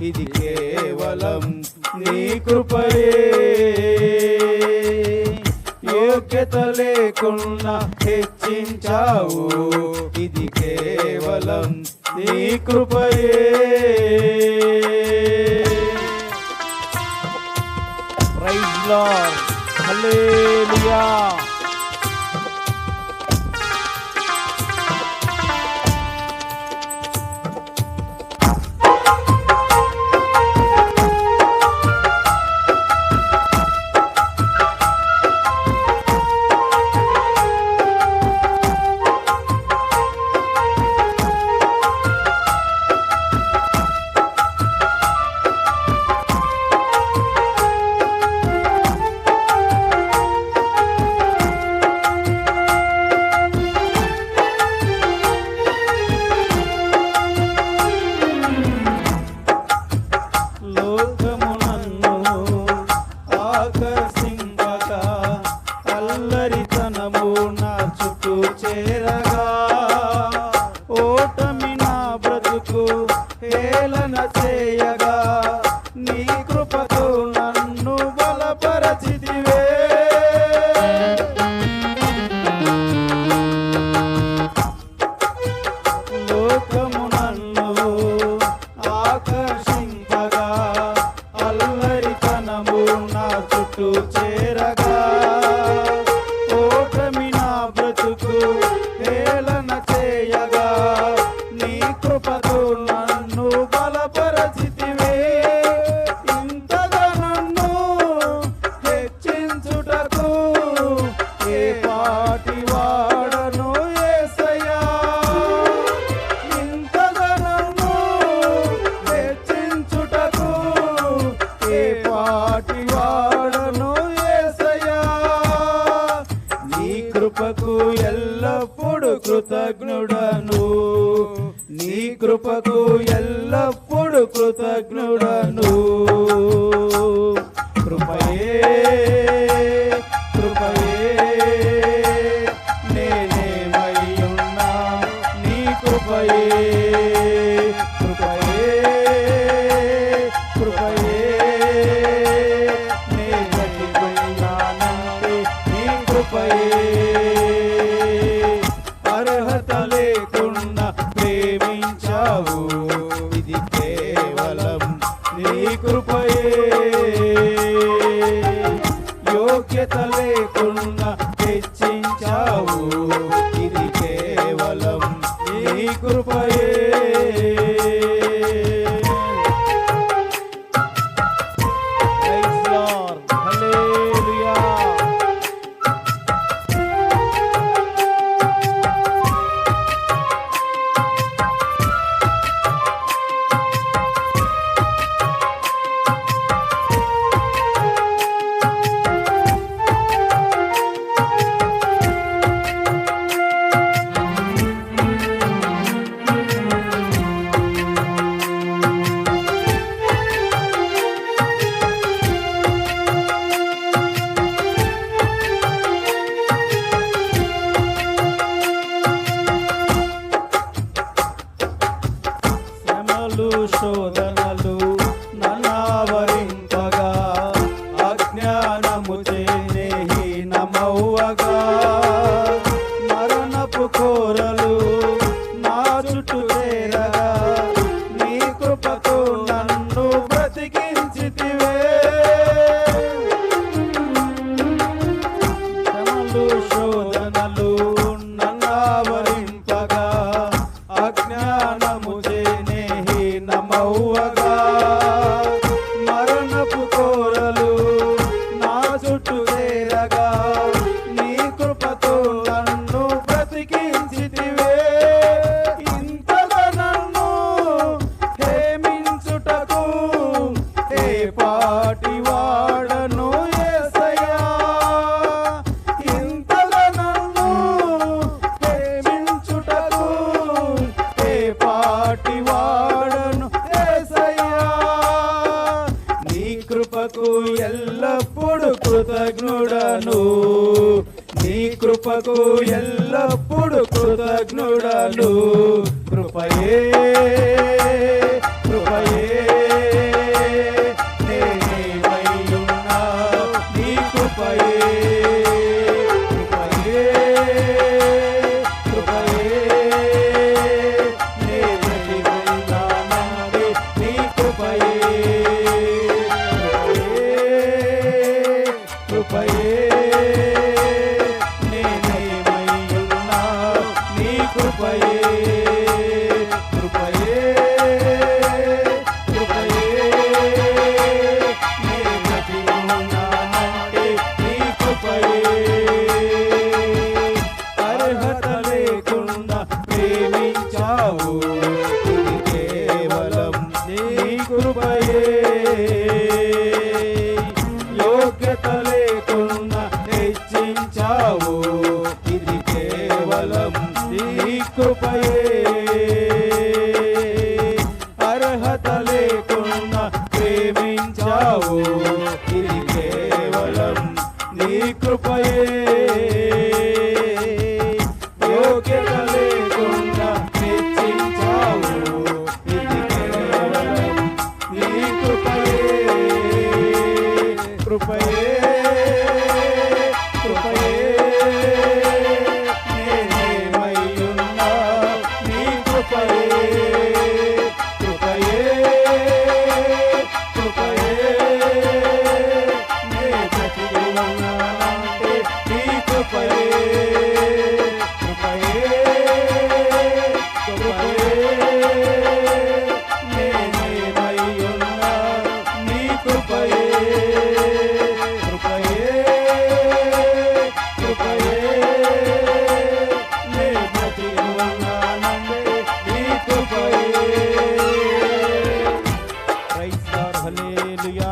ఇది కేవలం నీ కృపయే. యోగ్యత లేకున్నా హెచ్చించావు, ఇది కేవలం నీ కృపయే. ప్రైజ్ లార్డ్, హల్లెలూయా. హేళన చేయగా నీ కృపతో నన్ను బలపరచితివే. లోకము నన్ను ఆకర్షింపగా అల్లరితనము నా చుట్టూ చేరగా ఓటమి నా బ్రతుకు హేళన చేయగా నీ కృపతో నన్ను బలపరచితివే. ఇంతగా నన్ను హెచ్చించుటకు ఏ పాటి వాడను యేసయ్యా. ఇంతగా నన్ను హెచ్చించుటకు ఏ పాటి వాడను యేసయ్యా. నీ కృపకు ఎల్లప్పుడు కృతజ్ఞుడను, నీ కృపకు ఎల్లప్పుడు కృతజ్ఞుడను. కృపయే కృపయే నేనేమయ్యున్నా నీ కృపయే. కృపయే కృపయే నే బతికున్నానంటే నీ కృపయే. అర్హత లేకున్నా ప్రేమించావు, ఇది కేవలం నీ కృపయే. యోగ్యత లేకున్నా హెచ్చించావు, ఇది కేవలం నీ కృపయే. ప్రైజ్ లార్డ్, హల్లెలూయా. శోధనలు నన్నావరింపగా అజ్ఞానము చేనే హీనమవ్వగా మరణపు కోరలు నా చుట్టూ చేరగా నీ కృపతో నన్ను బ్రతికించితివే. శోధనలు నన్నావరింపగా అజ్ఞానము చేనే హీనమవ్వగా మరణపు కోరలు నా చుట్టూ చేరగా నీ కృపతో నన్ను బ్రతికించితివే. ఇంతగా నన్ను హేమించుటకు ఏ పాటి వాడను యేసయ్యా. ఇంతగా నన్ను హేమించుటకు ఏ పాటి వాడను కృపకు ఎల్లప్పుడు కృతజ్ఞుడను, నీ కృపకు ఎల్లప్పుడు కృతజ్ఞుడను. కృపయే కృపయే నేనేమయ్యున్నా నీ కృపయే, కృపయే కృపయే నే బ్రతికున్నానండి నీ కృపయే, కృపయే నేనేమయ్యున్నా నీ కృపయే, కృపయే కృపయే నే బ్రతికున్నానండి నీ కృపయే. అర్హత లేకుండా ప్రేమించావు, ఇది కేవలం నీ కృపయే. యోగ్యత లేకుండా హెచ్చించావు, ఇది కేవలం నీ కృపయే. అర్హత లేకుండా ప్రేమించావు, ఇది కేవలం నీ కృపయే. యోగ్యత లేకుండా హెచ్చించావు, ఇది కేవలం నీ కృపయే, కృపయే కృపయే నేనేమయ్యున్నా నీ కృపయే, కృపయే కృపయే నే బ్రతికున్నానంటే నీ కృపయే, కృపయే కృపయే నేనేమయ్యున్నా నీ కృపయే, కృపయే కృపయే నే బ్రతికున్నానంటే నీ కృపయే. ప్రైజ్ లార్డ్, హల్లెలూయా.